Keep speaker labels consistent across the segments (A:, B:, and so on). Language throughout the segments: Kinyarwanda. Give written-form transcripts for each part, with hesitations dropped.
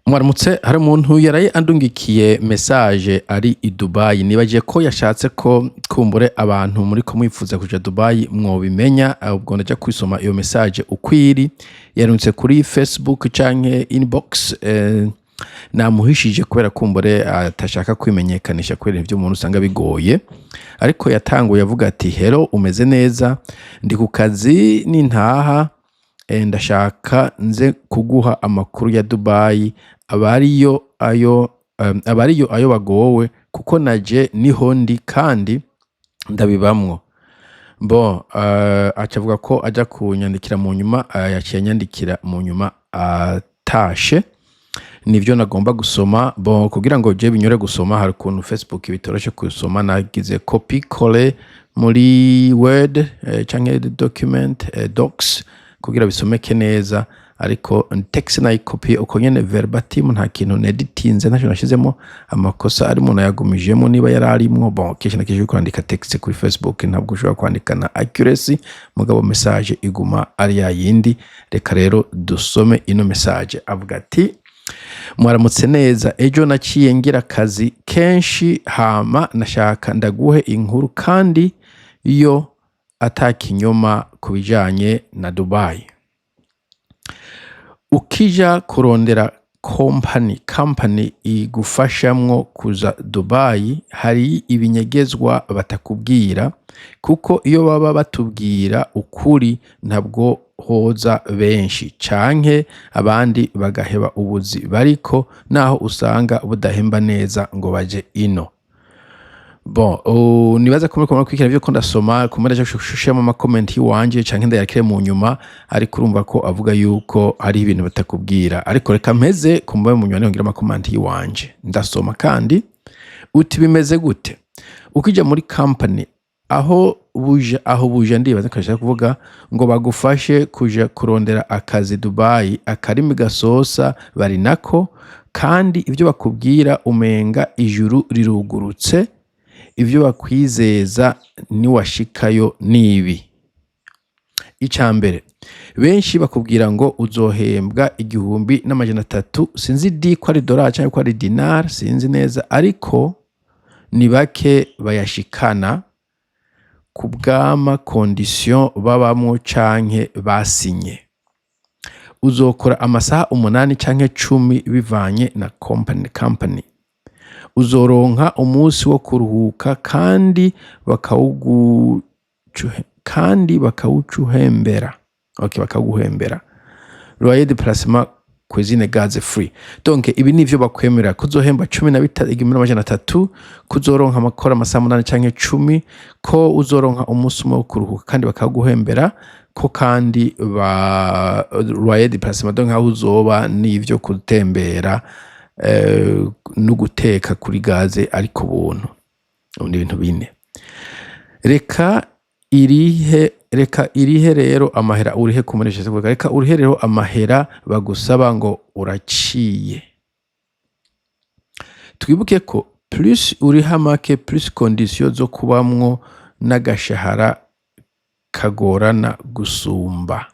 A: Mwaramutse, hari umuntu yaraye andungikiye message ari i Dubai, nibagiye ko yashatse ko kumbure abantu muriko mwifuza kuja Dubai mwobimenya, ubwo ndaja kwisoma iyo message ukwiri, yarunse kuri Facebook canke inbox, namuhishije kubera kumbure atashaka kwimenyekanisha kubera ivyo umuntu usanga bigoye, ariko yatanguye avuga ati hello umeze neza, ndi ku kazi nintaha ndashaka nze kuguha amakuru ya Dubai abariyo ayo bagowe kuko naje niho ndi kandi ndabibamwo. Bon, acavuga ko aja kunyandikira mu nyuma, yaciye anyandikira mu nyuma atashe, nivyo nagomba gusoma. Bon, kugira ngo je binyore gusoma hari ukuntu Facebook bitoroshe kusoma, nagize copy coller muri Word canke document docs kugira bisomeke neza, ariko text nayikopiye uko nyene verbatim, nta kintu neditinze, ntaco nashizemo amakosa ari umuntu yagumijemo niba yararimwo. Bon, kenshi nakije kwandika text kuri Facebook ntabwo ushobora kwandika na accuracy, mugabo message iguma ari yayindi. Reka rero dusome ino message. Avuga ati mwaramutse neza, ejo naciye ngira akazi kenshi hama nashaka ndaguhe inkuru kandi iyo atakinyoma kubijanye na Dubai. Ukija kurondera company igufashamwo kuza Dubai, hari ibinyegezwa batakubwira, kuko iyo baba batubwira ukuri ntabwo hoza benshi canke abandi bagaheba ubuzi bariko, naho usanga budahemba neza ngo baje ino. Bon, nibaza ko muriko kwikira byo ko ndasoma kumera cyo shushemo ama comment yiwanje canke ndayakire mu nyuma, ariko urumva ko avuga yuko hari ibintu batakubwira. Ariko reka mpeze kumbaye mu nyuma ngira ama comment yiwanje ndasoma. Kandi uti bimeze gute ukija muri company aho buja ndibaza kashaka kuvuga ngo bagufashe kuja kurondera akazi Dubai, akarimi gasosa bari nako, kandi ibyo bakubwira umenga ijuru rirugurutse, ivyo bakwizeza ni washikayo nibi. Icambere, benshi bakubwira ngo uzohembwa 1,300, sinzi di ko ari dollar cyangwa ko ari dinar, sinzi neza, ariko ni bake bayashikana kubwama condition babamwo canke basinye. Uzokora amasaha 8 canke 10 bivanye na company. Uzoronka umunsi wo kuruhuka kandi bakawucuhembera. Okay, bakaguhembera. Loyer de placement, cuisine, gaz free. Donc ibi nivyo bakwemera, kuzohemba 13,300, kuzoronka amakora amasaha 8 canke 10, ko uzoronka umunsi wo kuruhuka kandi bakaguhembera, ko kandi loyer de placement donc aho uzoba n'ivyo gutembera no guteka kuri gaze ariko buntu. Ubundi bintu bine. Reka irihe rero amahera urihe kumenyesha kuvuga, reka urihe rero amahera bagusaba ngo uraciye. Twibuke ko plus uriha make plus condition zo kubamwo n'agashahara kagorana gusumba.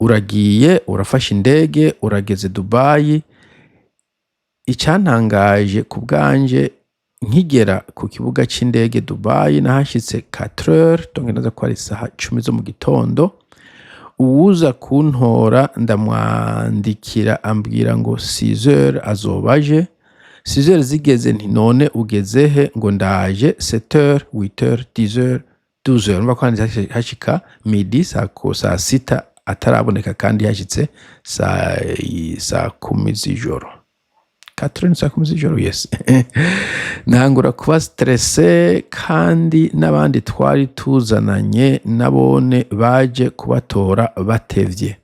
A: Uragiye urafashe indege urageze Dubai. Icantangaje ku bwanje nkigera ku kibuga c'indege Dubai nahashitse 4h, tongenaza ko ari saha 10 zo mu gitondo. Uwuza kuntora ndamwandikira ambwira ngo 6h azobaje. 6h zigeze nti none ugezehe, ngo ndaje 7h 8h 10h 12h. Numva ko hashika midi saa 6 ataraboneka kandi yashitse saa 10 z'ijoro. 4 saa 10 z'ijoro, yes. Nangura kuba stressé, kandi n'abandi twari tuzananye nabone baje kubatora batevye.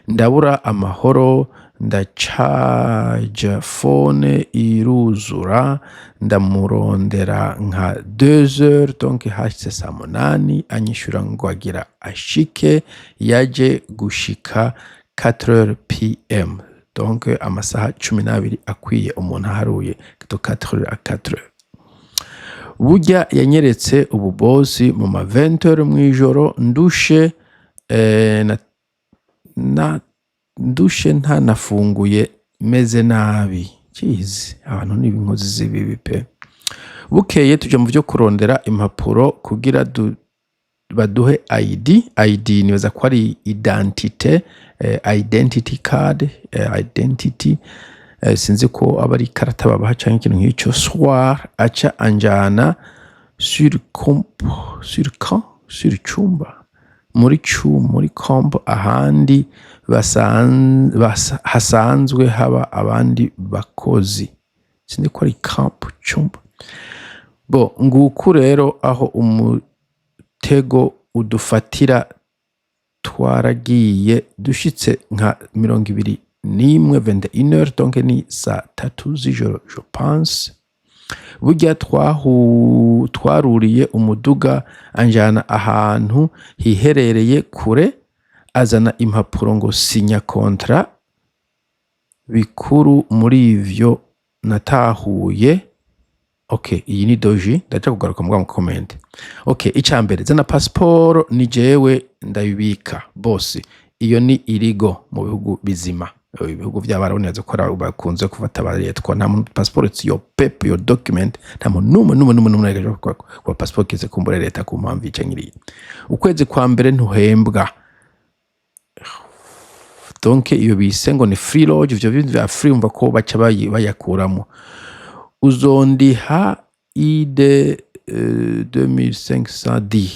A: Ndabura amahoro, ndacaja phone iruzura, ndamurondera nka 2h, donc hashitse saa 8, anyishura ngo agira ashike, yaje gushika 4h PM, donc amasaha 12 akwiye umuntu aharuye to 4h à 4h. Burya yanyeretse ubu boss mu ma 20h mwijoro ndushe, ndushe ntanafunguye meze nabi. Jeez, abantu ni inkozi z'ibibi pe. Bukeye tuja mu vyo kurondera impapuro kugira baduhe ID nibaza ko ari identity card, identity sinzi ko aba ari ikarata babaha canke ikintu nk'ico. Soir aca anjana sur cumba muri camp ahandi hasanzwe haba abandi bakozi, sinzi ko ari camp cumba. Bo nguku rero aho umutego udufatira. Twaragiye dushitse nka 21h, donc ni saa 3 z'ijoro je pense. Burya twaruriye umuduga anjana ahantu hiherereye kure, azana impapuro ngo sinya kontra. Bikuru muri ivyo natahuye. Okay, iyi ni doji ndaje kugaruka mu comment. Okay, icambere zana passport ni jewe ndabibika boss. Iyo ni irigo mu bihugu bizima. Ibihugu by'abaraboneza ko bakunze kufata baretwa nta passport, it's your paper, your document. Nta numwe yaje kwa passport kize kumbura leta ku mpamvu icanyiriye. Ukwezi kwa mbere ntuhembwa. Donc iyo bise ngo ni free lodge, ivyo bintu vya free umva ko baca bayakuramo. Uzondiha ide 2510.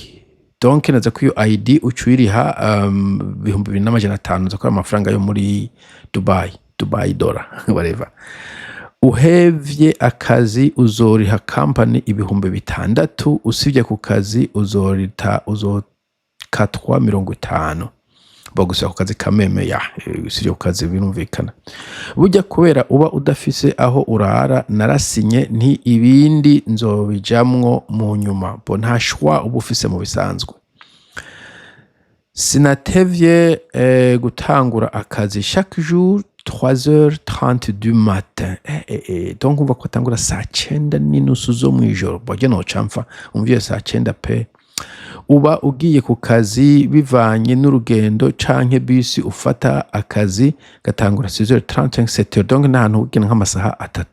A: Donc naza ko iyo ID ucuyiriha 2500 zo kwa amafaranga yo muri Dubai dollar whatever. Uhevye akazi uzoriha company 6,000, usivye ku kazi uzokatwa 50. Bagusaba ku kazi kameme ya usivye ku kazi birumvikana. Burya kubera uba udafise aho urara narasinye nti ibindi nzobijamwo mu nyuma. Bo nta shwa uba ufise mu bisanzwe. Sinatevye gutangura akazi chaque jour 3h30 du matin. Donc umva ko tangura saa 9:30 zo mwijoro. Boje no camfa umvye saa 9 pe. Uba ugiye ku kazi bivanye n'urugendo canke bisi ufata akazi gatangura 6h30 7h, donc nahantu ugena nk'amasaha 3.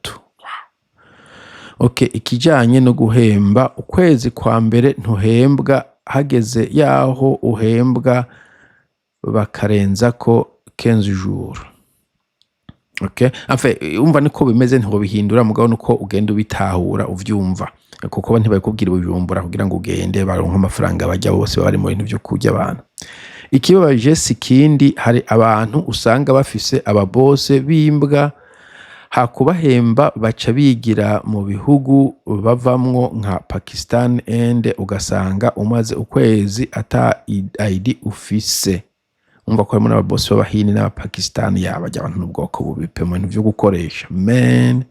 A: Okay, ikijanye no guhemba ukwezi kwa mbere ntuhembwa, hageze yaho uhembwa bakarenza ko 15 jours. Okay, enfin umva niko bimeze ntiho bihindura mugabo nuko ugenda ubitahura uvyumva, kuko ntibakubwira ubujumbura kugira ngo ugende baronka amafaranga bajya bose bari mu bintu byo kurya abantu. Ikibabaje sikindi, hari abantu usanga bafise ababose bimbwa, hakubahemba baca bigira mu bihugu bavamwo nka Pakistan and ugasanga umaze ukwezi ata ID ufise. Umva ko muri ababose b'abahini n'Abapakistan yabajya abantu n'ubwoko bubipe mu bintu byo gukoresha. Man,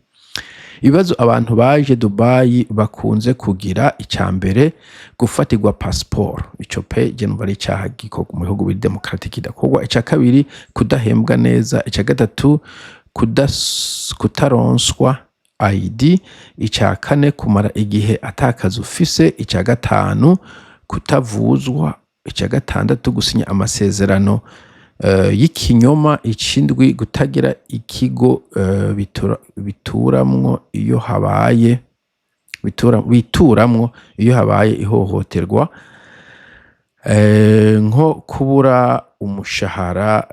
A: ibibazo abantu baje Dubai bakunze kugira, icambere gufatirwa passport. Ico pe je numva ari cyaha giko mu bihugu biri democratic kidakogwa. Ica kabiri kudahembwa neza. Ica gatatu kutaronswa ID. Ica kane kumara igihe atakaza ufise. Ica gatanu kutavuzwa. Ica gatandatu gusinya amasezerano y'ikinyoma. Icindwi gutagira ikigo bituramwo iyo habaye bituramwo iyo habaye ihohoterwa, nko kubura umushahara,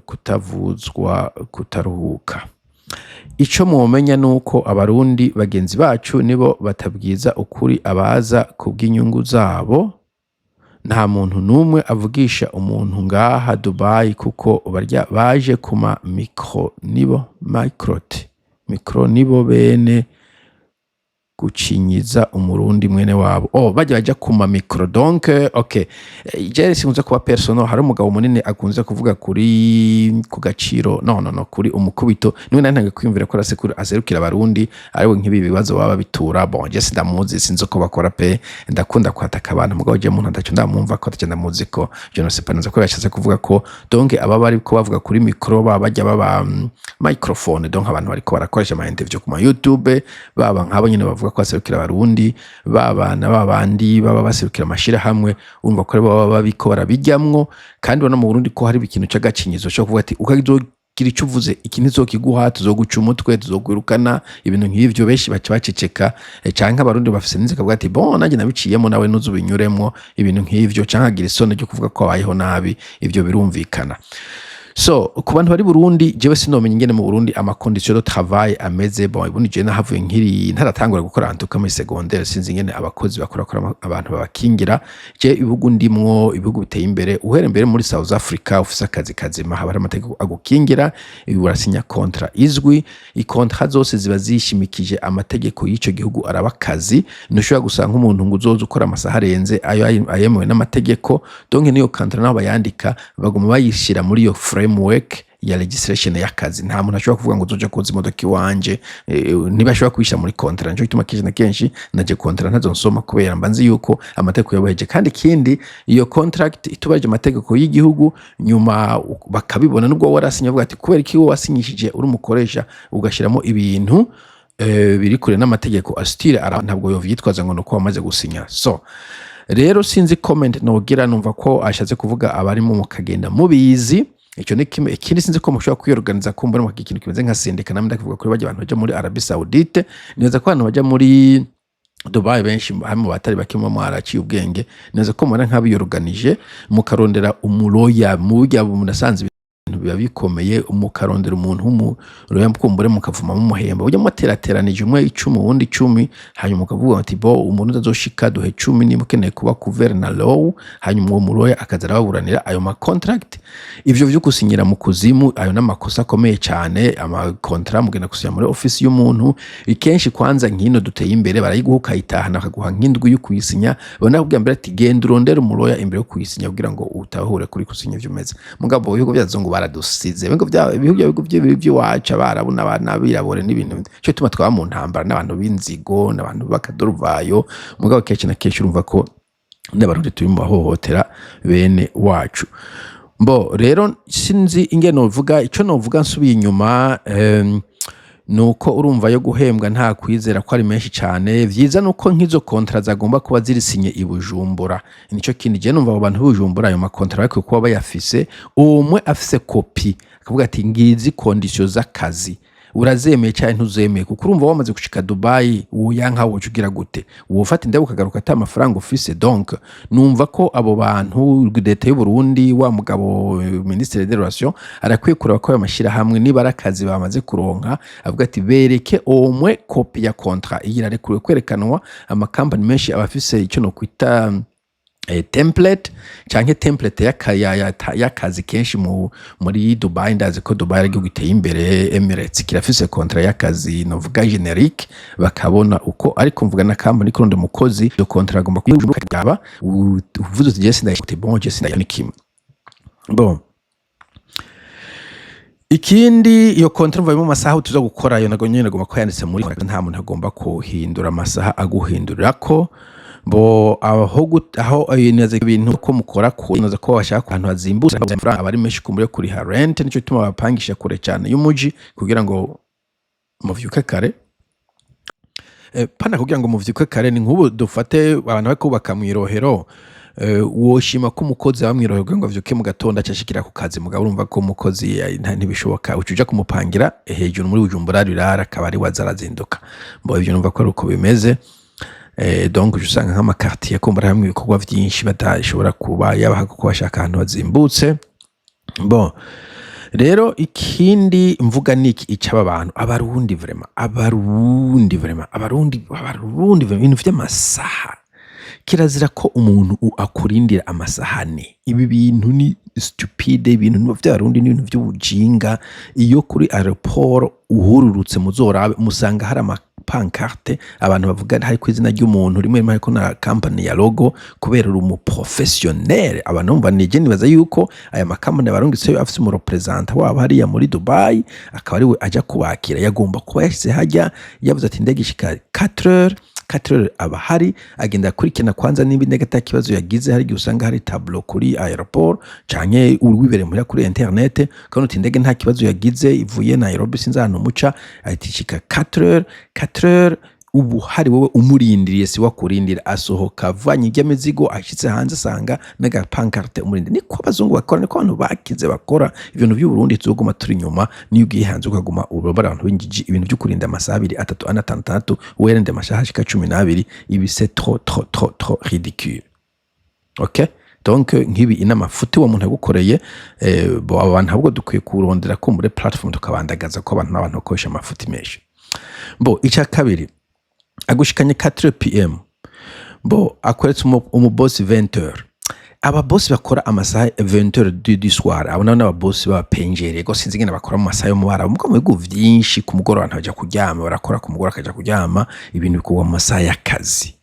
A: kutavuzwa, kutaruhuka. Ico mumenya nuko abarundi bagenzi bacu nibo batabwiza ukuri abaza kubw'inyungu zabo. Nta muntu numwe avugisha umuntu ngaha Dubai kuko barya baje kuma mikro nibo bene gucinyiza umurundi mwene wabo. Bajya kuma mikro. Donc okay, je sinkunze kuba personal. Hari umugabo munini akunze kuvuga kuri ku gaciro no kuri umukubito. Niwe nantange kwiyumvira ko aserukira abarundi ariwe nk'ibi bibazo baba bitura. Bon, je sindamuzi, sinzo ko bakora pe, ndakunda kwataka abantu mugabo je muntu ndacu ndamwumva ko atagenda muzi ko je no sais pas nza ko yashatse kuvuga ko donc aba bari ko bavuga kuri mikro bajya baba microphone. Donc abantu bari ko barakoresha ama interview ku YouTube baba nk'abo nyine bavuga ko baserukira abarundi babana babandi baba baserukira amashira hamwe urumva ko baba babiko barabijyamwo kandi wana mu Burundi ko hari ikintu c'agacinyizo cyo kuvuga ati ukagizogira icyo uvuze iki nizokiguha tuzoguca umutwe tuzogwirukana ibintu nk'ivyo benshi baca baceceka canke abarundi bafise ninzi kavuga ati bon nanjye nabiciyemo nawe nuzubinyuremwo ibintu nk'ivyo canke agira isoni ryo kuvuga ko abayeho nabi ivyo birumvikana. So ku bantu bari Burundi jewe sinomenya ingene mu Burundi ama conditions de travail ameze bon ibundi je nahavuye nkiri ntaratangura gukora antuka muri secondaire sinzi ingene abakozi bakora abantu babakingira je ibihugu ndimwo ibihugu biteye imbere uhere mbere muri South Africa ufise akazi kazima haba amategeko agukingira urasinya contrat izwi i contrat zose ziba zishimikije amategeko y'ico gihugu araba kazi ntushobora gusanga umuntu ngo uzoza ukora amasaha arenze ayo ayemewe n'amategeko donc niyo contrat nabo bayandika baguma bayishira muri iyo framework ya legislation y'akazi nta muntu ashobora kuvuga ngo uzoja koza imodoka iwanje niba ashobora kwisha muri contrat njo gituma kenshi naje contrat ntazo nsoma kubera mbanzi yuko amategeko yabaheje kandi kindi iyo contract itubaje amategeko y'igihugu nyuma bakabibona nubwo warasinya avuga ati kubera iki wasinyishije uri umukoresha ugashiramo ibintu biri kure n'amategeko astire ntabwo yovyitwaza ngo nuko wamaze gusinya. So rero sinzi comment nogira numva ko ashatse kuvuga abari mu mukagenda mubizi icyo ni kimwe ikindi sinzi ko mushobora kwiyorganiza kumva no ikintu kimeze nka sendika namwe ndakuvuga kuri baje abantu baje muri Arabie Saoudite neza ko abantu baje muri Dubai benshi hamwe batari bakimwe mu araciye ubwenge neza ko mwana nkabiyorganije mukarondera umuroya mu buryo munasanze biba bikomeye umukarondera umuntu w'umuroya mkumbure mukavuma mu muhemba ujya muterateranije umwe 10 wundi 10 hanyuma ukavuga ati bo umuntu uzazoshika duhe 10 ni mukeneye kuba couvert na law hanyuma uwo muroya akazara baburanira ayo ma contract ivyo byo gusinyira mu kuzimu ayo n'amakosa akomeye cyane ama contrat mugenda gusinya muri office y'umuntu ikenshi kwanza nkino duteye imbere barayiguha ukayitahana akaguha nk'indwi yo kuyisinya bona kubwira mbere ati genda urondera umuroya imbere yo kuyisinya kugira ngo utahure kuri kusinya ivyo meze mugabo ibihugu byazungu baradusize ibihugu by'iwacu barabona abana birabore n'ibintu cyo tuma twaba mu ntambara n'abantu b'inzigo n'abantu bakadoruvayo mugabo kenshi na kenshi urumva ko n'abarundi turi mu bahohotera bene wacu. Mbo rero sinzi ingene novuga ico novuga nsubiye inyuma nuko urumva yo guhembwa nta kwizera ko ari menshi cyane vyiza nuko nk'izo contrat zagomba kuba zirisinye i Bujumbura nico kindi je numva abantu b'Ubujumbura ayo ma contrat ariko kuba bayafise umwe afise copy akavuga ati ngizi conditions z'akazi urazemeye cyane ntuzemeye kuko urumva wamaze gushika Dubai uyanka wocugira gute wofata indabo ukagaruka ata amafaranga ufise donc numva ko abo bantu leta y'u Burundi wa mugabo ministre des relations arakwiye kureba ko yamashira hamwe niba arakazi bamaze kuronka avuga ati bereke omwe copy ya contrat iyirare kwerekanwa ama company menshi abafise icyo no kwita template canke template y'akazi kenshi muri Dubai ndazi ko Dubai ari gihugu giteye imbere Emirates kirafise contrat y'akazi novuga generique bakabona uko ariko mvuga na company kuronde mukozi yo contrat agomba kuyaba uvuze uti Jesse ndaye bon Jesse ndaye nikim bon ikindi iyo contrat mva mu masaha tuza gukora yo nago nyene agomba ko yanditse muri nta muntu agomba kuhindura amasaha aguhindurira ko bo aho neza ibintu ko mukora ko neza ko bashaka abantu bazimbutse amafaranga abari menshi kumure kuri ha rent nico tuma bapangisha kure cyane y'umuji kugira ngo muvyuke kare pana kugira ngo muvyuke kare ni nk'ubu dufate abantu bakubaka mu irohero woshima ko umukozi bamwirohero ngo avyuke mu gatondo acashikira ku kazi mugabo urumva ko umukozi ntibishoboka ucuja kumupangira hejuru muri Bujumbura rirara kabari wazarazinduka mbo ivyo numva ko uko bimeze donc usanga nk'ama quartier kumbara hamwe ibikorwa byinshi batashobora kuba yabaha ko bashaka ahantu bazimbutse. Bon rero ikindi mvuga niki icaba abantu abarundi ibintu vy'amasaha kirazira ko umuntu akurindira amasahane ibi bintu ni stupide ibintu by'abarundi n'ibintu by'ubujinga iyo kuri aeroport uhururutse muzorabe musanga hari pancarte abantu bavuga hari kwizina ry'umuntu rimwe ariko na company ya logo kubera uri mu professionnel abantu umva nije nibaza yuko aya makampani barungitse afise mu representer wabo hari ya muri Dubai akaba ari we aja kubakira yagomba kuba yashyize hajya yavuze ati ndegishika 4 heures aba hari agenda kurikina kwanza niba indege kibazo yagize hari gihe usanga hari tableau kuri aeroport canke urwibere muri kuri internet kandi uti indege nta kibazo yagize ivuye Nairobi sinzana umuca ahitishika 4 heures ubu hari wowe umurindiriye si wakurindira asohoka avanye iby'amizigo ashitse hanze asanga n'agapankarte umurindiriye niko abazungu bakora niko abantu bakize bakora ibintu by'u Burundi tuzoguma turi nyuma niyo ugiye hanze ukaguma urabara abantu b'ingiji ibintu byo kurinda amasaha 2 3 4 5 werende amasaha ashika 12 ibi c'est trop ridicule. OK, donc nkibi inama futi wa muntu yagukoreye bo abantu ahubwo dukwiye kurondera ko muri platform tukabandagaza ko abantu n'abantu bakoresha amafuti menshi. Bo icya kabiri agushikanye 4 pm bo akoretse boss 20h aba boss bakora amasaha 20h du soir abona n'aba boss ba penjere go sinzi ngene bakora mu masaha yo mu bara mu bigo vyinshi ku mugoroba ntaje kuryama barakora ku mugoroba akaja kuryama ibintu bikuba mu masaha y'akazi.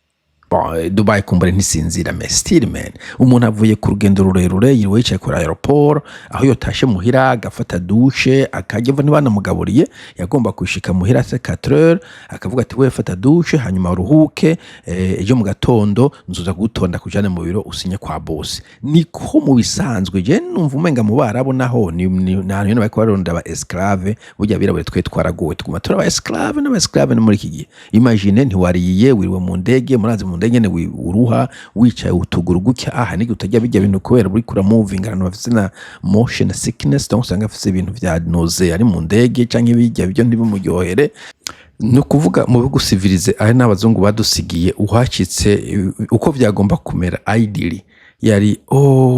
A: Dubai kumbare ntisinzira mais still man umuntu avuye ku rugendo rurerure yiriwe yicaye kuri aeroport aho yotashe muhira agafata douche akajya mva nibana mugaburiye yagomba kwishika muhira 4h akavuga ati we fata douche hanyuma uruhuke ejo mu gatondo nzuza gutonda kujana mu biro usinye kwa boss niko mu bisanzwe je numva umenga mu barabo naho ni nane bako baronda ba esclave burya birabure twe twaragowe tuguma turaba esclave n'aba esclave no muri iki gihe imagine ntiwariye wiriwe mu ndege murazi mu ndege ne uruha wicaye utuguru gutya aha nigi utajya bijya bintu kubera buri kura moving abantu bafite na motion sickness donc usanga afite ibintu vya nausea ari mu ndege canke bijya byo ntibimuryohere no kuvuga mu bigo civilize ari n'abazungu badusigiye uhacitse uko vyagomba kumera ideally yari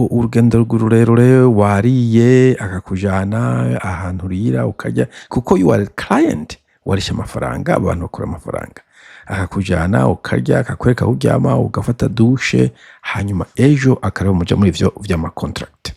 A: urugendo rurerure wariye akakujana ahantu rira ukajya kuko you are client warisha amafaranga abantu bakora amafaranga akakujana ukarya akakwereka uryama ugafata douche hanyuma ejo akareba muja muri ivyo vy'ama contract.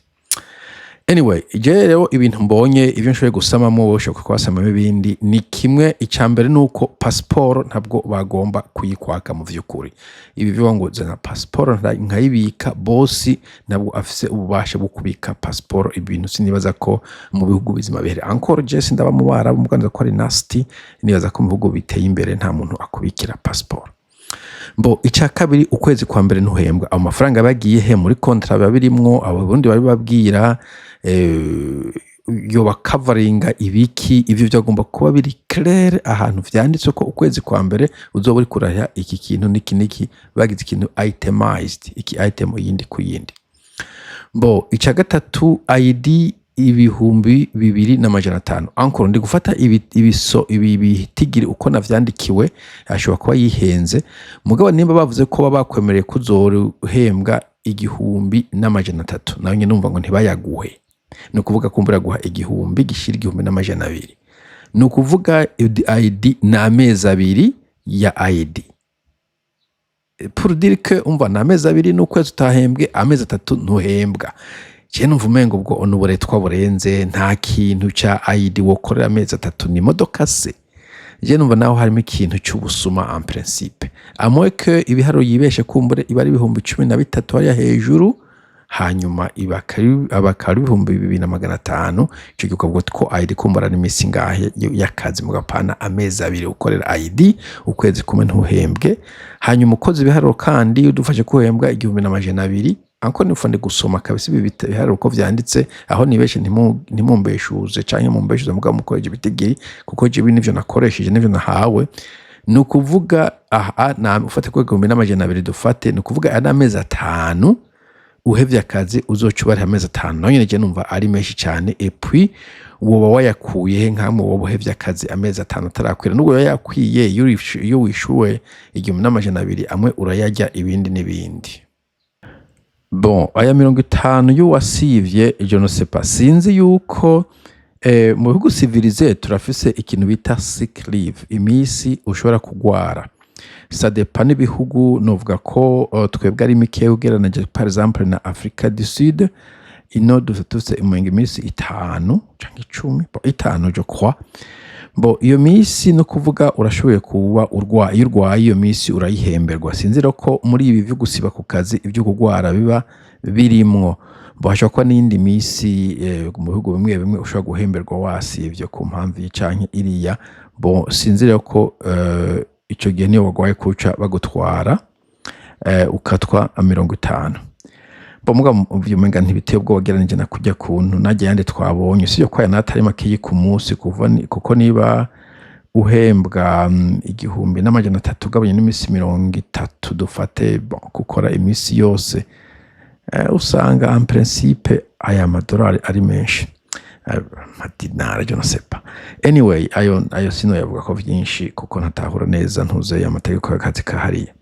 A: Anyway, rero ibintu mbonye ivyo nshoboye gusamamo ushobora kwasamamo ibindi ni kimwe icambere nuko passport ntabwo bagomba kuyikwaka mu vy'ukuri. Ibi bivuga ngo zana passport nkayibika boss nabwo afise ububasha bwo kubika passport ibintu sinibaza ko mu bihugu bizima bihere. Encore je ndaba mu bara mu Rwanda ko ari nasty nibaza ko mu bihugu biteye imbere nta muntu akubikira passport. Bo icya kabiri ukwezi kwa mbere ntuhembwa amafaranga bagiye he muri contract babirimwo ababundi bari babwira yo bakavaringa ibiki ivyo byagomba kuba biri clair ahantu vyanditse ko ukwezi kwa mbere uzoba uri kurahya iki kintu niki bagize ikintu itemized iki item yindi kuyindi. Bo icya gatatu ID ibihumbi 2,500 encore ndi gufata ibitigiri uko navyandikiwe ashobora kuba yihenze mugabo nimba bavuze ko baba bakwemereye kuzoruhembwa 1,300 nawe nyine numva ngo ntibayaguhe no kuvuga kumbura guha 1,000 gishira 1,200 no kuvuga ID na amezi 2 ya ID pour dire que umva na amezi 2 n'ukwezi utahembwe amezi 3 ntuhembwa. Je numva umengo ubwo onuburetwa burenze nta kintu ca ID wokorera amezi 3 ni modoka se. Je numva naho harimo ikintu cy'ubusuma en principe amwe que ibiharo yibeshe kumbure ibari 13,000 hariya hejuru hanyuma abakari 2,500 cyo gikobwo ko ID kumbura n'imisi ngahe yakazi mu gapana amezi 2 ukorera ID ukwezi kumwe ntuhembwe hanyuma ukoze ibiharo kandi udufashe kuhembwa 1,200 anko nifande gusoma kabisa ibi bihari uko vyanditse aho nibeshe ntimumbeshuze canke mumbeshuze muga mukoreje bitegiri kuko je ibintu byo nakoresheje n'ivyo nahawe nukuvuga aha na ufate ko 1,200 dufate nukuvuga ana amezi 5 uhevye akazi uzocubara amezi 5 none je numva ari menshi cyane et puis woba wayakuye nkamwe woba uhevye akazi amezi 5 tarakwira nubwo yakwiye iyo wishuwe 1,200 amwe urayajya ibindi n'ibindi. Bon, aya 50 y'uwasivye je ne sais pas sinzi yuko mu bihugu civilize turafise ikintu bita sick leave imisi ushobora kugwara ça dépend ibihugu novuga ko twebwe ari mike ugereranije par exemple na Africa du Sud ino dufite imisi 5 canke 10 5 je crois. Bo iyo misi no kuvuga urashoboye kuba urwaye iyo misi urayihemberwa sinzira ko muri ibi byo gusiba ku kazi ibyo kugwara biba birimwo bo hashobora kuba n'indi misi mu bihugu bimwe ushobora guhemberwa wasivye ku mpamvu y'icanye iriya bo sinzira ko ico gihe niyo wagwaye kuca bagutwara ukatwa 50. Bamuga uvyumenga ntibiteye ubwo wageranije na kujya kuntu najye yande twabonye siyo kwa natari makiyi ku munsi kuko niba uhembwa 1,300 ugabanye n'imisi 30 dufate gukora imisi yose, usanga en principe aya madolari ari menshi, amadinari je ne sais pas. Anyway, ayo sinoyavuga ko vyinshi kuko ntatahura neza ntuzeye amategeko y'akazi kahariye.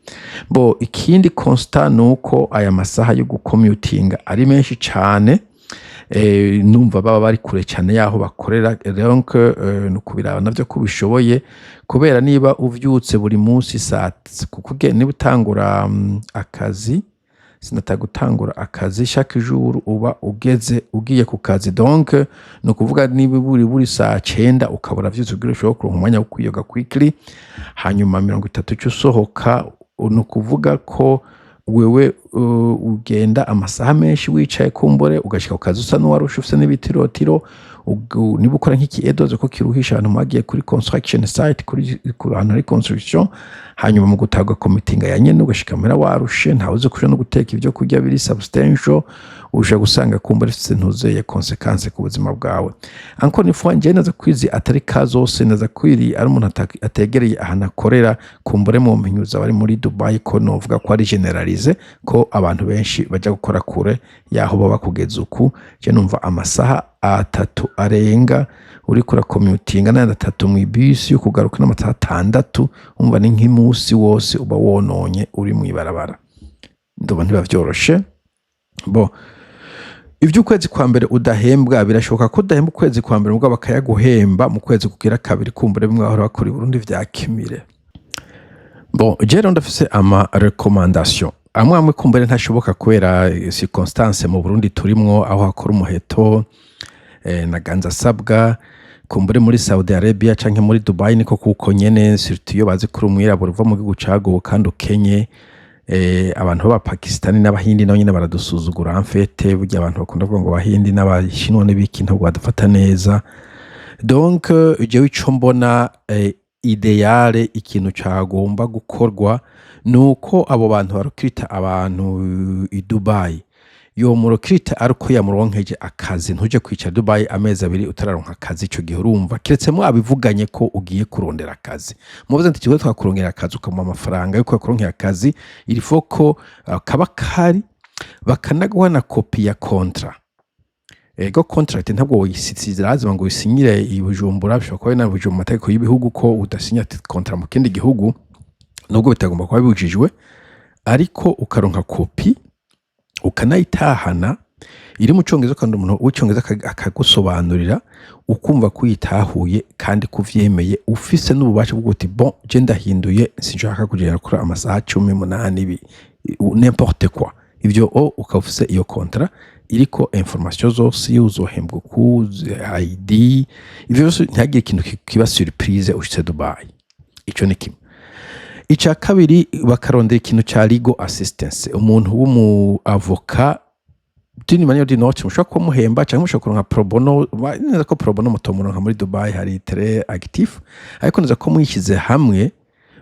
A: Ikindi constat nuko aya masaha yo gucommutinga ari menshi cane, numva baba bari kure cyane yaho bakorera, donc nukubiraba navyo kubishoboye, kubera niba uvyutse buri munsi kuko niba utangura akazi sinatagutangura akazi chaque jour uba ugiye ku kazi, donc no kuvuga niba buri saa 9 ukabura vyutse ugira ushobora kuronka umwanya wo kwiyoga quickly, hanyuma 30 cyusohoka, no kuvuga ko wewe ugenda amasaha menshi wicaye kumbore ugashika ku kazi usa n'uwarusha ufise n'ibitirotiro, niba ukora nk'iki edoze ko kiruhisha abantu magiye kuri construction site, kuri ahantu hari construction, hanyuma mu gutaga committing ya nyene ugashika mera warushe, ntawuze kuja no guteka ibyo kurya biri substantial, uje gusanga kumbure ufise ntuzeye consequence ku buzima bwawe. Encore une fois nje naza kwizi atari kazose, naza kwiri ari umuntu ategereye ahantu akorera, kumbure mu mpinyuza bari muri Dubai ko novuga ko ari generalize ko abantu benshi baja gukora kure yaho baba kugeza uku. Je numva amasaha 3 arenga uri kura commutinga na 3 mu bus yo kugaruka n'amasaha 6, umva ni nk'imusi wose uba wononye uri mu ibarabara, ndoba ntibavyoroshe. Ivy'ukwezi kwa mbere udahembwa birashoboka ko udahembwa ukwezi kwa mbere mugabo bakayaguhemba mu kwezi kugira kabiri, kumbure bimwe aho bakora i Burundi vyakimire. Je ndafise ama recommandation amwe kumbere ntashoboka kubera circonstance mu Burundi turimwo, aho hakora umuheto na ganza sabwa, kumbure muri Saudi Arabia canke muri Dubai niko kuko nyene, surtout iyo bazi kuri umwirabura uva mu gihugu cago kandi ukenye. Abantu baba Pakistani n'abahindi nabo nyine baradusuzugura, en fait burya abantu bakunda kuvuga ngo abahindi n'abashinwa n'ibiki ntabwo badufata neza. Donc jewe ico mbona ideale ikintu cagomba gukorwa nuko abo bantu barokita abantu i Dubai, yo murokita ariko yamuronkeje akazi, ntuje kwicara Dubai amezi 2 utararonka akazi, ico gihe urumva kiretse mu abivuganye ko ugiye kurondera akazi, muvuze nti kigo twakurongera akazi ukamuha amafaranga yuko yakuronkera akazi, il faut ko kaba kari bakanaguha na kopi ya contrat. Ego contract ntabwo woyisize lazima ngo usinyire i Bujumbura, bishobora kuba na Bujumbura amategeko y'ibihugu ko udasinya contrat mu kindi gihugu, nubwo bitagomba kuba bibujijwe, ariko ukaronka kopi ukanayitahana iri mu Congereza, kandi umuntu w'icongereza akagusobanurira ukumva kuyitahuye kandi kuvyemeye, ufise n'ububasha bwo guti je ndahinduye sinshaka kugera kuri amasaha 18 n'importe quoi. Ivyo ukafise iyo contrat iriko information zose uzohembwa ku ID, ivyo ntagire ikintu kiba surprise ushitse Dubai. Ico ni kimwe. Ica kabiri bakarondera ikintu ca legal assistance, umuntu w'umu avocat d'une manière d'une autre mushaka ko muhemba cyangwa mushaka kuronka pro bono. Neza ko pro bono mutomuronka muri Dubai hari très actif, ariko neza ko muyishize hamwe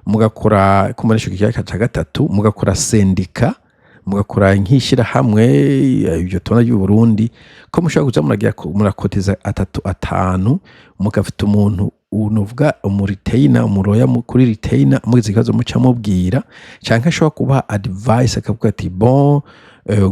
A: mugakora kumanisha icyaka cya gatatu, mugakora sendika, mugakora nkishira hamwe ibyo tubona y'u Burundi ko mushaka kuza murakotiza 3-5, mugafite umuntu unovuga umuritainer umuroya kuri retainer mugize ikibazo muca mubwira, cyangwa ashobora kuba advice akavuga ati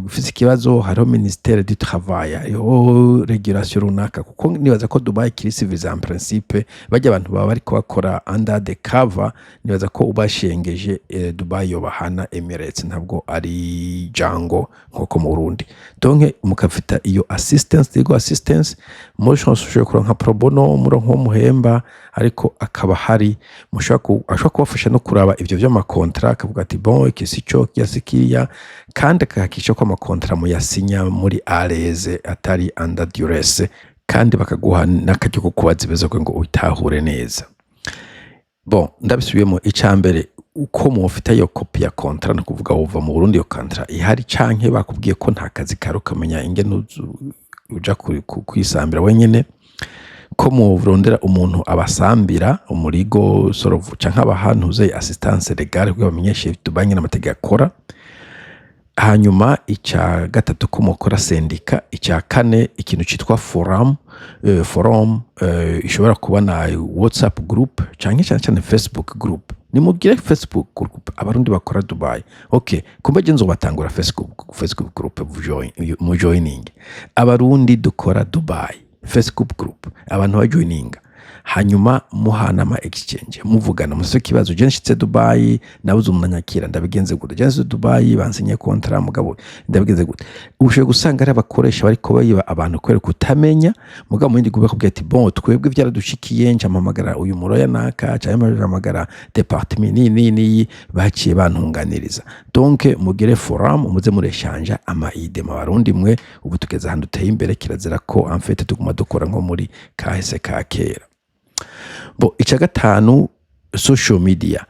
A: ufite ikibazo hariho ministère du travail, yo regulation runaka, kuko nibaza ko Dubai kiri civil en principe bajya abantu baba bari bakora under the cover, nibaza ko ubashengeje Dubai yo bahana Emirates, ntabwo ari jango nk'uko mu Burundi. Donc mukafita iyo assistance, legal assistance, mushobora kuronka pro bono muronko muhemba, ariko akaba hari ashobora kubafasha no kuraba ivyo vy'amakontra, akavuga ati iki si cyo yasikiriya, kandi akahakisha ko amakontra muyasinya muri areze atari under duress, kandi bakaguha n'akaryo ko kubaza ibibazo ngo utahure neza. Ndabisubiyemo icambere uko mufite iyo kopi ya contrat, no kuvuga uva mu Burundi iyo contrat ihari canke bakubwiye ko nta kazi karuka menya ingene uja kwisambira wenyene, ko murondera umuntu abasambira umurigo sorovu canke abahantuze assistance legale kugira bamenyeshe tubanye n'amategeko akora. hanyuma icya gatatu ko mukora sendika, icya kane ikintu cyitwa forum ishobora kuba na WhatsApp group cyangwa cyane Facebook group. Nimubwire Facebook group abarundi bakora Dubai. Okay, kumbe genzo batangura Facebook group mu joining. Abarundi dukora Dubai Facebook group abantu ba joining. Hanyuma muhana ama exchange muvugana musoko kibazo je nshitse Dubai nabuze umunanyakira ndabigenze gute je Dubai bansinye contrat mugabo ndabigenze gute ushe gusanga ari abakoresha bariko bayiba abantu kwere kutamenya mugabo mundi gube kubwira ati bon twebwe byaradushikiye ncamamagara uyu muroya naka cyamamagara department nini baciye bantunganiriza donc mugire forum muze mureshanja ama ide mu barundi mwe ubu tugeze ahantu uteye imbere kirazira ko en fait tuguma dukora nko muri kahise ka kera. Bo icya gatanu social media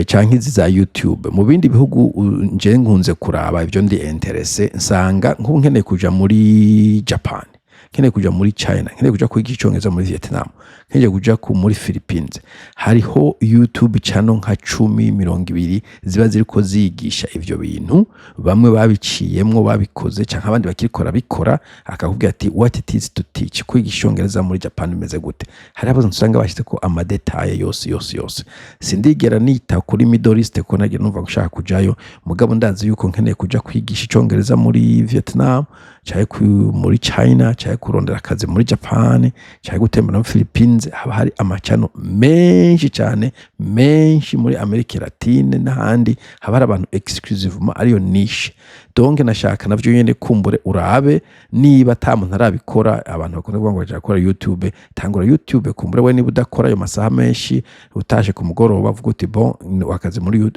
A: canke izi za YouTube mu bindi bihugu nje nkunze kuraba ibyo ndi interesse nsanga nkubu nkeneye kuja muri Japan, nkeneye kuja muri China, nkeneye kuja kwiga icyongereza muri Vietnam, nkeneye kuja muri Philippines, hariho YouTube channel nka 10-20 ziba ziriko zigisha ivyo bintu, bamwe babiciyemwo babikoze canke abandi bakirikora bikora akakubwira ati what it is to teach, kwiga icyongereza muri Japan bimeze gute. Hari abazo nsanga bashyize ko amadetaye yose sindigera nita kuri Middle East ko nagiye numva gushaka kujayo, mugabo ndazi yuko nkeneye kuja kwigisha icyongereza muri Vietnam cyangwa muri China cyangwa kurondera akazi muri Japan cyangwa gutembera muri Philippines. Haba hari amacano menshi cyane menshi muri Amerika Latine n'ahandi haba hari abantu exclusivement ariyo niche. Donc nashaka navyo nyene kumbure urabe niba tamuntu arabikora abantu bakunda kuvuga ngo bakora YouTube, tangura YouTube kumbure we niba udakora ayo masaha menshi utaje ku mugoroba bavuga uti bon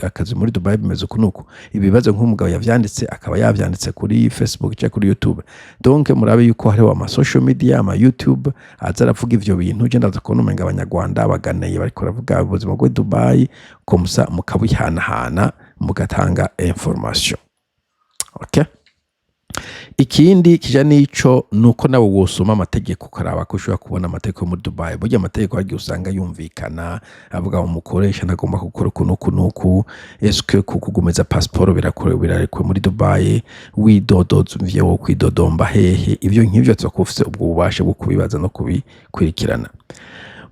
A: akazi muri Dubai bimeze kunuko ibibazo nk'umugabo yavyanditse akaba yavyanditse kuri Facebook cyangwa kuri YouTube. Donc murabe yuko hariho ama social media ama YouTube azaravuga ivyo bintu je ndaza kubona umenga abanyarwanda baganeye bariko baravuga ubuzima bwo Dubai komsa mukabuhanahana mugatanga information. Okay. Ikindi kija nico nuko nawe wosoma amategeko karaba ko ushobora kubona amategeko muri Dubai. Burya amategeko agiye usanga yumvikana avuga umukoresha nagomba gukora kunuku eske kukugumeza passport birarekwe muri Dubai, widodoza mvyo kwidodomba hehe, ivyo nk'ivyo tuzakufise ubwo bubashe bwo kubibaza no kubikurikirana.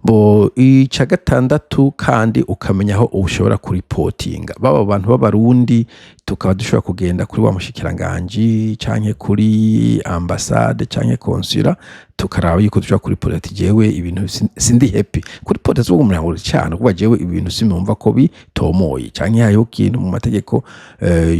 A: Bo icya gatandatu kandi ukamenya aho ushobora kuripotinga baba abantu b'abarundi tukaba dushobora kugenda kuri wa mushikiranganje canke kuri ambassade canke consulat tukaraba yuko dushobora kuripota jewe ibintu sindi happy kuripota zo umuryango cyane kuba jewe ibintu simumva ko bitomoye canke hayo kintu mu mategeko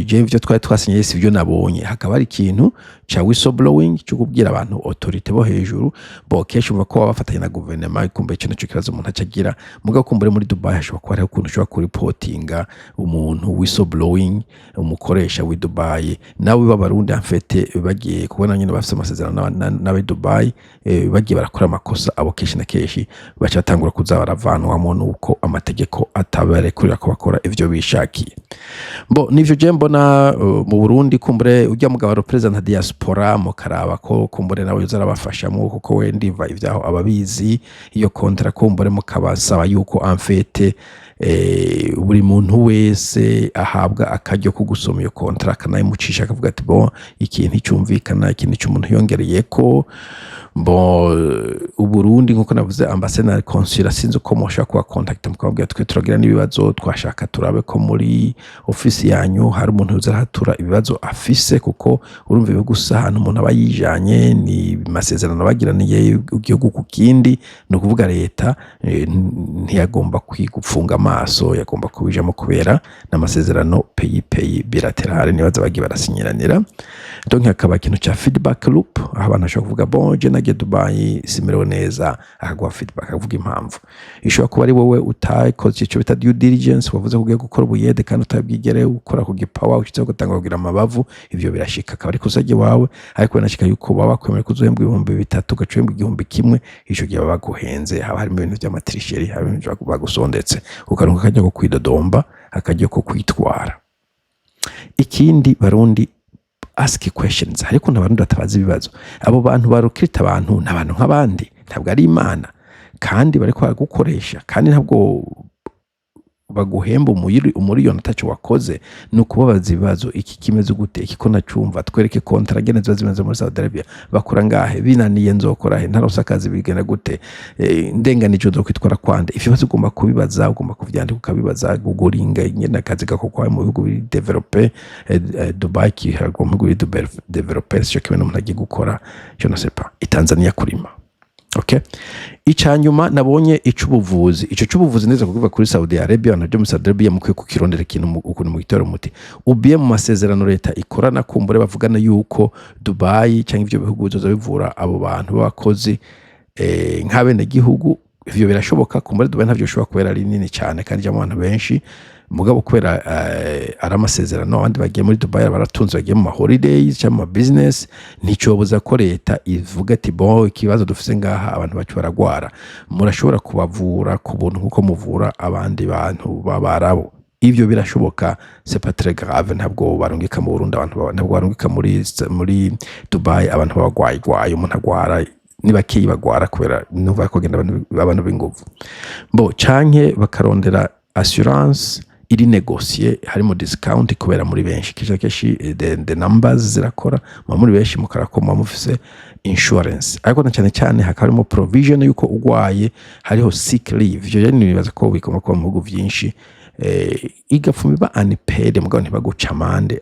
A: je byo twari twasinye sivyo nabonye hakaba ari ikintu cha whistleblowing cyo kubwira abantu autorité bo hejuru bo kesho bako bafatanya na gouvernement ikumbe cyo naco kibazo umuntu acagira muga kumbure muri Dubai hashobora kuba hari ukuntu ushobora kuripotinga umuntu whistleblowing umukoresha wi Dubai nawe b'abarundi afete bagiye kubona nyine bafite amasezerano n'abe Dubai bagiye barakora amakosa abo keshi na keshi bacatangura kuzabaravanwamo nuko amategeko atabarekurira ko bakora ivyo bishakiye. Bo nivyo je mbona mu Burundi kumbure ujya mugaba represent diaspora mu karaba ko kumbure nawe uzarabafashamo kuko we ndiva ivyaho ababizi iyo kontra kumbure mukabasaba yuko amfete buri muntu wese ahabwa akaryo ko gusoma iyo contract nayimucisha akavuga ati bon ikintu cyumvikana ikintu cy'umuntu yongereye ko bon Uburundi nkuko navuze ambassadeur consulat sinzi uko mushaka kuba contact mukabwira twe turagira nibibazo twashaka turabe ko muri office yanyu hari umuntu uzarahatura ibibazo afise kuko urumva ibi gusa ahantu umuntu aba yijanye ni masezerano bagiraniye igihugu ku kindi no kuvuga leta ntiyagomba kwigufunga amaso yagomba kubijamo kubera n'amasezerano pays bilateral nibaza bagiye barasinyiranira. Donc hakaba ikintu cha feedback loop aho abantu bashobora kuvuga bon je nagiye Dubai simerewe neza akagwa feedback akavuga impamvu ishobora kuba ari wowe utakoze icyo bita due diligence wavuze kugiye gukora ubuyede kandi utabwigere ukora ku gipawa ukize gutanga kugira amabavu ivyo birashika akaba ari kusage wawe ariko binashika yuko baba kwemera kuzohembwa 3,000 ugacembwa 1,000 ico gihe baguhenze haba hari ibintu by'amatrisheri haba ibintu bagusondetse ukaronka akajya ko kwidodomba akajya ko kwitwara. Ikindi barundi ask questions ariko n'abantu batabaza ibibazo abo bantu barukita abantu n'abantu nk'abandi ntabwo ari Imana kandi bariko gukoresha kandi ntabwo baguhemba umuriyoni ataco wakoze ni ukubabaza ibibazo iki kimeze gute iki ko nacumva twereke kontra gene ziba zimeze muri Saudi Arabia bakora ngahe binaniye nzokora he ntaronse akazi bigenda gute ndenganije uzokwitwara kwande ivyo bibazo ugomba kubibaza ugomba kuvyandika ukabibaza gugoringa nyene akazi gakokwa mu bihugu biri developer Dubai ki hagomba mu bihugu biri developer cyo kimwe n'umuntu agiye gukora je ne sais pas Tanzania kurima. Okay. Icanyuma nabonye icubuvuzi. Ico cubuvuzi neza kuvuga kuri Saudi Arabia na byo muri Saudi Arabia mukwiye kukirondera ikintu ukuntu mu gitoro muti. Ubiye mu masezerano leta ikorana kumbure bavugana yuko Dubai cyangwa ivyo bihugu bizoza bivura abo bantu b'abakozi nk'abene gihugu ivyo birashoboka kumbure Dubai ntavyo shobora kubera ari nini cyane kandi jya mu bantu benshi mugabo kubera ari amasezerano abandi bagiye muri Dubai baratunze bagiye mu holidays cyangwa mu business nticobuza ko leta ivuga ati bon ikibazo dufise ngaha abantu bacu baragwara murashobora kubavura ku buntu nkuko muvura abandi bantu babarabo ivyo birashoboka c'est pas très grave ntabwo barungika mu Burundi abantu ntabwo barungika muri Dubai abantu bagwaye umuntu agwara nibakiyi bagwara kubera nuva ko genda abantu b'inguvu bo canke bakarondera assurance iri negocier harimo discount kubera muri benshi keshi the numbers zirakora muri benshi mukarakoma mufise insurance ariko na cyane hakarimo provision yuko ugwaye hariho sick leave ivyo yani nibaza ko bikoma ko mu bihugu vyinshi igafumi ba unpaid mugabo ntibaguca amande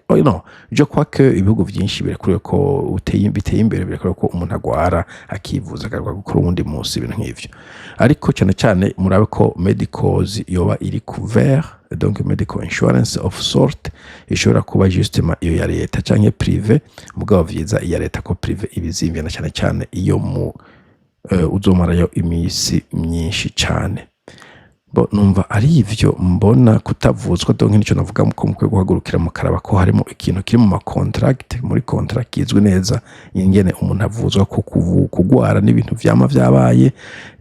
A: je kwa que ibihugu vyinshi birekuriwe ko biteye imbere birekuriwe ko umuntu agwara akivuza akarwa gukora ubundi munsi ibintu nk'ivyo ariko cyane murabe ko medicals yoba iri couvert donc medical insurance of sort ishobora kuba justement iyo ya leta canke privé mugabo vyiza iya leta ko privé ibizimvye na cyane iyo mu uzomarayo imisi myinshi cyane bo numva ari ivyo mbona kutavuzwa donc nico navuga ko mukwiye guhagurukira mu karaba ko harimo ikintu kiri mu contract muri contract kizwe neza ingene umuntu avuzwa ko kugwara n'ibintu vyama vyabaye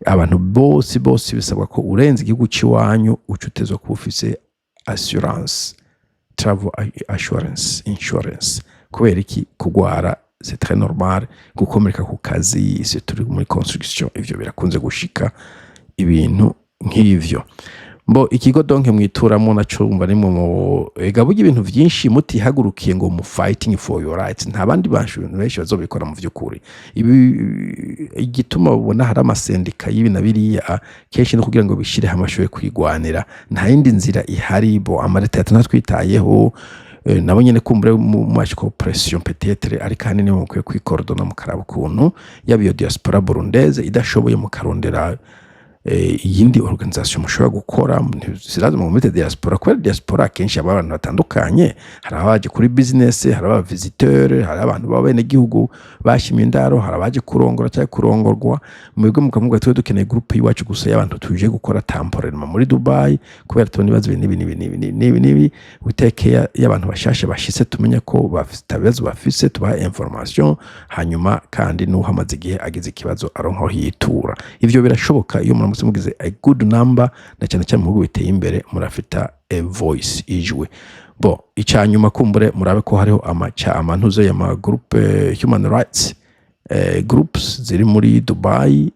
A: abantu bose bisabwa ko urenze igihugu ciwanyu ucutezwa ku ufise assurance travel insurance kubera iki kugwara c'est très normal gukomereka ku kazi c'est turi muri construction ivyo birakunze gushika ibintu nk'ivyo mbo ikigo donke mwituramo nacumva nimwe mu gabuye ibintu vyinshi mutihagurukiye ngo mu fighting for your rights nta bandi benshi bazobikora mu vyukuri ibi igituma ubona hari amasendika y'ibina biriya kenshi no kugira ngo bishire hamashoye kwigwanira nta yindi nzira ihari bo amareta yatanatwitayeho nabo nyene kumbure mu mashiko pression peut-être ariko hanini mukwiye kwikordona mu karaba kuntu yabiyo diaspora burundaise idashoboye mu karondera yindi organisation mushobora gukora ziraza mu mite diaspora kubera diaspora kenshi abantu batandukanye hari abaje kuri business hari aba visiteur hari abantu babene gihugu bashimye indaro hari abaje kurongora cyangwa kurongorwa mwebwe mukamuga twe dukeneye groupe yiwacu gusa y'abantu tuje gukora temporairement muri Dubai kubera tubona ibibazo nibi witekeye y'abantu bashashe bashise tumenya ko bafite ibibazo bafise tubaha information hanyuma kandi nuhamaze igihe agize ikibazo aronko hitura ivyo birashoboka iyo mugize a good number na cyane mu bihugu biteye imbere murafita a voice ijwe bo icanyuma kumbure murabe ko hariho amantuzo ya ma group human rights groups ziri muri Dubai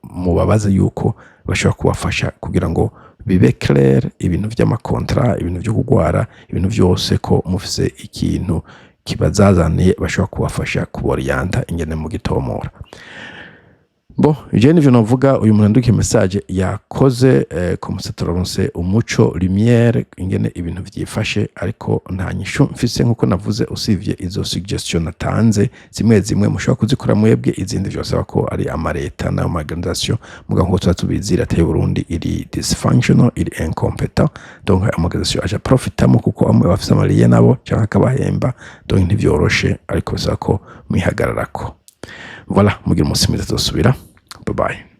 A: mubabaze yuko bashobora kubafasha kugira ngo bibe clair ibintu vy'amakontra ibintu byo kugwara ibintu byose ko mufise ikintu kibazazaniye bashobora kubafasha kuboriyanta ingene mu gitomora. Bo, je nivyo navuga uyu munanduke message yakoze komusetoronse umuco lumière ingene ibintu vyifashe ariko nta nyishu mfise nkuko navuze usivye izo suggestion natanze zimwe mushobora kuzikora mwebwe izindi byose bako ari amareta na organisation muga nko twatubizira ateye Burundi iri dysfunctional iri incompetent donc organisation aja profitamo kuko amwe bafise amaliye nabo cyangwa akabahemba donc ntivyoroshe ariko bisako mwihagararako. Voilà, mugira umunsi mwiza tuzosubira. Bye bye.